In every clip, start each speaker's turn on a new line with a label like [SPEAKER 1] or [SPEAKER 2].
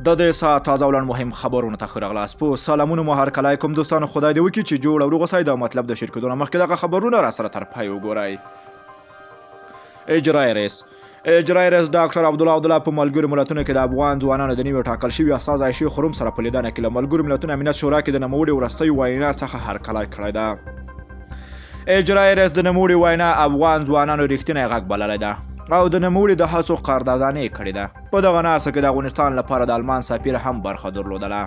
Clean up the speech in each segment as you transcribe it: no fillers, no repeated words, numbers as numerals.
[SPEAKER 1] د دې ساعت تازه او مهم خبرونه ته ښه راغلاست. په سلامونه مو هرکلی کوم دوستانو، خدای دې وکړي چې جوړ او روغ اوسئ. د مطلب د شیر کېدو نه مخکې دغه خبرونه را سره تر پای وګورئ. اجرایي رئیس ډاکټر عبدالله په ملګرو ملتونو کې د افغان ځوانانو د نوي ټاکل شوي استازي شیخ خروم سره په لیدنه کې له ملګرو ملتونو امنیت شورا کې د نوموړي وروستۍ وینا څخه هرکلی کړی ده. اجرایي رئیس د نوموړي وینا افغان ځوانانو رښتینی غږ بللی ده او د نوموړي د هڅو قدرداني یې کړې ده. په دغه ناسته کې د افغانستان لپاره د آلمان سفیر هم برخه درلودله.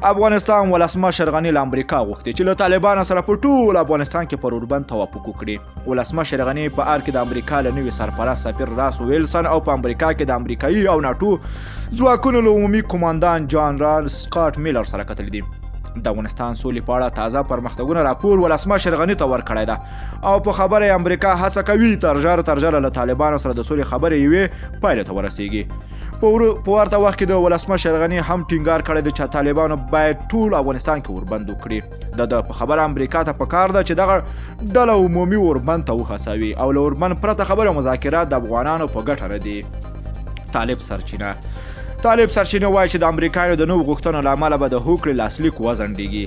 [SPEAKER 1] افغانستان ولسمشر غني له امریکا غوښتي چې له طالبانو سره په ټول افغانستان کې پر اوربند توافق وکړي. ولسمشر غني په ار کې د امریکا له نوي سرپرست سفیر راس ویلسن او په امریکا کې د امریکایي او ناټو ځواکونو له عمومي قوماندان جنرال سکاټ میلر سره کتلي دي. د افغانستان سولې په اړه تازه پرمختګونه راپور ولسمشر غني ته ورکړی ده او په خبره امریکا هڅه کوي تر ژره له طالبانو سره د سولې خبرې یوې پایلې ته ورسیږي. په ورته وخت کې د ولسمشر غني هم ټینګار کړی دی چې طالبانو باید ټول افغانستان کې اوربند وکړي. د په خبره امریکا ته پکار ده چې دغه ډله عمومي اوربند ته وهڅوي او له اوربند پرته خبره مذاکرات د افغانانو په ګټه نه دي. طالب سرچینه وایي چې د امریکایانو د نوو غوښتنو له امله به د هوکړې لاسلیک وځنډېږي.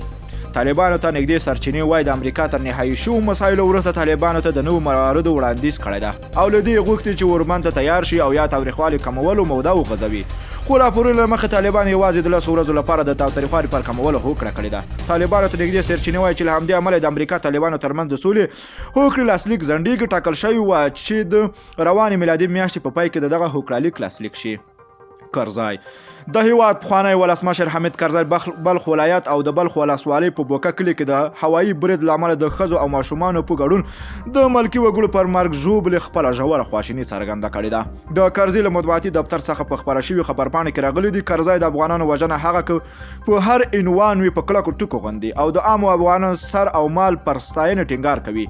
[SPEAKER 1] طالبانو ته نږدې سرچینې وایي د امریکا تر نهایي شوو مسایلو وروسته طالبانو ته د نوو مواردو وړاندیز کړی ده او له دې غوښتي چې اوربند ته تیار شي او یا تاوتریخوالي کمولو موده وغځوي. خو راپورونو له مخې طالبان یوازې د 10 ورځو لپاره د تاوتریخوالي پر کمولو هوکړه کړې ده. طالبانو ته نږدې سرچینې وایي چې له همدې امله د امریکا طالبانو ترمنځ د سولې هوکړې لاسلیک ځنډېږي. ټاکل شوي وه چې د روانې میلادي میاشتې په پای کې د دغه هوکړه لیک لاسلیک شي. د هیواد پخوانی ولسمشر حمید کرزی بلخ ولایت او د بلخ ولسوالۍ په بوکه کلي کې د هوایي برید له امله د ښځو او ماشومانو په ګډون د ملکي وګړو پر مرګ ژوبلې خپله ژوره خواشیني څرګنده کړې ده. د کرزي له مطبوعاتي دفتر څخه په خپره شوي خبرپاڼې کې راغلي دي کرزی د افغانانو وژنه هغه که په هر عنوان وي په کلکو ټکو غوندي او د عامو افغانانو سر او مال پر ستاینې ټینګار کوي.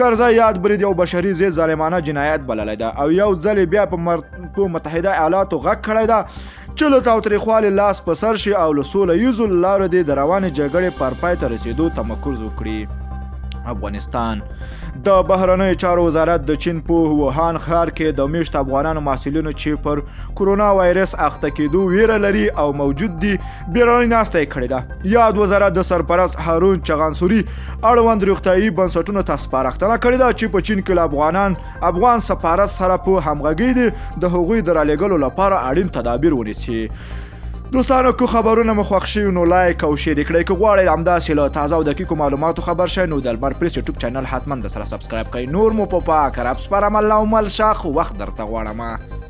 [SPEAKER 1] کرزی یاد برید یو بشري ضد ظالمانه جنایت بللی ده او یو ځل بیا په متحده ایالاتو غږ کړی ده چې له تاوتریخوالي لاس په سر شي او له سوله ییزو لارو دې د روانې جګړې پر پای ته رسېدو تمرکز وکړي. افغانستان د بهرنیو چارو وزارت د چین په ووهان ښار کې د میشت افغانانو محصلینو چې پر کورونا وایرس اخته کېدو ویره لري او موجود دي بیړنۍ ناسته یې کړې ده. یاد وزارت د سرپرست هارون چغانسوري اړوند روغتیایي بنسټونو ته سپارښتنه کړې ده چې په چین کې له افغان سفارت سره په همغږۍ دي د هغوی د رالېږلو لپاره اړین تدابیر ونیسي. دوستانو که خبرونه مو خوښ شوي نو لایک او شیر کړئ. که غواړئ همداسې له تازه او دقیقو معلوماتو خبر شئ نو د لمر پریس یوټیوب چینل حتما د سره سبسکرایب کړئ. نور مو په پاک رب سپارم. الله مل شاخ وخت درته غواړم.